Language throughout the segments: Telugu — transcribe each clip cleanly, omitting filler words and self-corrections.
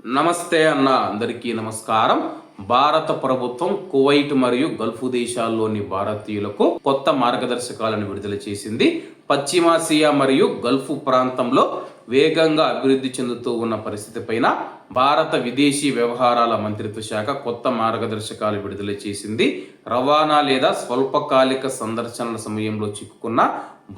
నమస్తే అన్న అందరికీ నమస్కారం. భారత ప్రభుత్వం కువైట్ మరియు గల్ఫ్ దేశాల్లోని భారతీయులకు కొత్త మార్గదర్శకాలను విడుదల చేసింది. పశ్చిమాసియా మరియు గల్ఫ్ ప్రాంతంలో వేగంగా అభివృద్ధి చెందుతూ ఉన్న పరిస్థితి పైన భారత విదేశీ వ్యవహారాల మంత్రిత్వ శాఖ కొత్త మార్గదర్శకాలు విడుదల చేసింది. రవాణా లేదా స్వల్పకాలిక సందర్శనల సమయంలో చిక్కుకున్న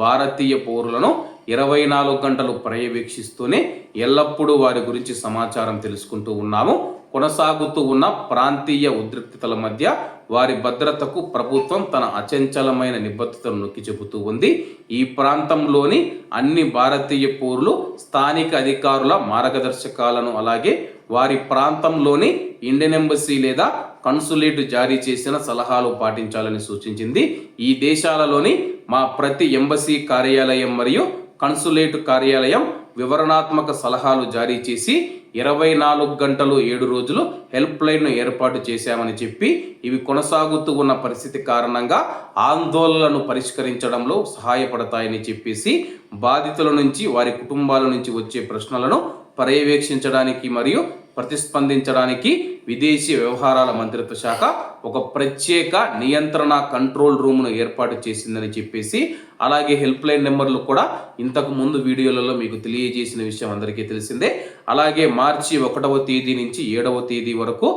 భారతీయ పౌరులను 24 గంటలు పర్యవేక్షిస్తూనే ఎల్లప్పుడూ వారి గురించి సమాచారం తెలుసుకుంటూ ఉన్నాము. కొనసాగుతూ ఉన్న ప్రాంతీయ ఉద్రిక్తతల మధ్య వారి భద్రతకు ప్రభుత్వం తన అచంచలమైన నిబద్ధతను నొక్కి చెబుతూ ఉంది. ఈ ప్రాంతంలోని అన్ని భారతీయ పౌరులు స్థానిక అధికారుల మార్గదర్శకాలను అలాగే వారి ప్రాంతంలోని ఇండియన్ ఎంబసీ లేదా కన్సులేట్ జారీ చేసిన సలహాలు పాటించాలని సూచించింది. ఈ దేశాలలోని మా ప్రతి ఎంబసీ కార్యాలయం మరియు కన్సులేట్ కార్యాలయం వివరణాత్మక సలహాలు జారీ చేసి 24 గంటలు 7 రోజులు హెల్ప్ లైన్ను ఏర్పాటు చేశామని చెప్పి ఇవి కొనసాగుతూ ఉన్న పరిస్థితి కారణంగా ఆందోళనలను పరిష్కరించడంలో సహాయపడతాయని చెప్పేసి బాధితుల నుంచి వారి కుటుంబాల నుంచి వచ్చే ప్రశ్నలను పర్యవేక్షించడానికి మరియు ప్రతిస్పందించడానికి విదేశీ వ్యవహారాల మంత్రిత్వ శాఖ ఒక ప్రత్యేక నియంత్రణ కంట్రోల్ రూమ్ను ఏర్పాటు చేసిందని చెప్పేసి అలాగే హెల్ప్ లైన్ నెంబర్లు కూడా ఇంతకు ముందు వీడియోలలో మీకు తెలియజేసిన విషయం అందరికీ తెలిసిందే. అలాగే మార్చి 1వ తేదీ నుంచి 7వ తేదీ వరకు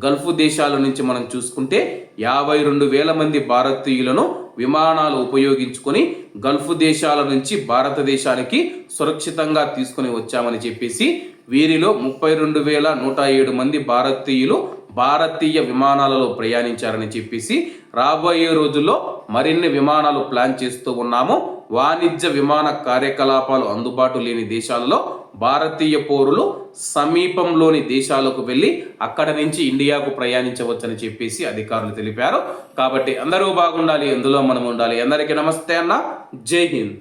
గల్ఫ్ దేశాల నుంచి మనం చూసుకుంటే 52,000 మంది భారతీయులను విమానాలు ఉపయోగించుకొని గల్ఫ్ దేశాల నుంచి భారతదేశానికి సురక్షితంగా తీసుకుని వచ్చామని చెప్పేసి వీరిలో 32,107 మంది భారతీయులు భారతీయ విమానాలలో ప్రయాణించారని చెప్పేసి రాబోయే రోజుల్లో మరిన్ని విమానాలు ప్లాన్ చేస్తూ ఉన్నాము. వాణిజ్య విమాన కార్యకలాపాలు అందుబాటు లేని దేశాలలో భారతీయ పౌరులు సమీపంలోని దేశాలకు వెళ్ళి అక్కడి నుంచి ఇండియాకు ప్రయాణించవచ్చని చెప్పేసి అధికారులు తెలిపారు. కాబట్టి అందరూ బాగుండాలి, అందులో మనం ఉండాలి. అందరికీ నమస్తే అన్న, జై హింద్.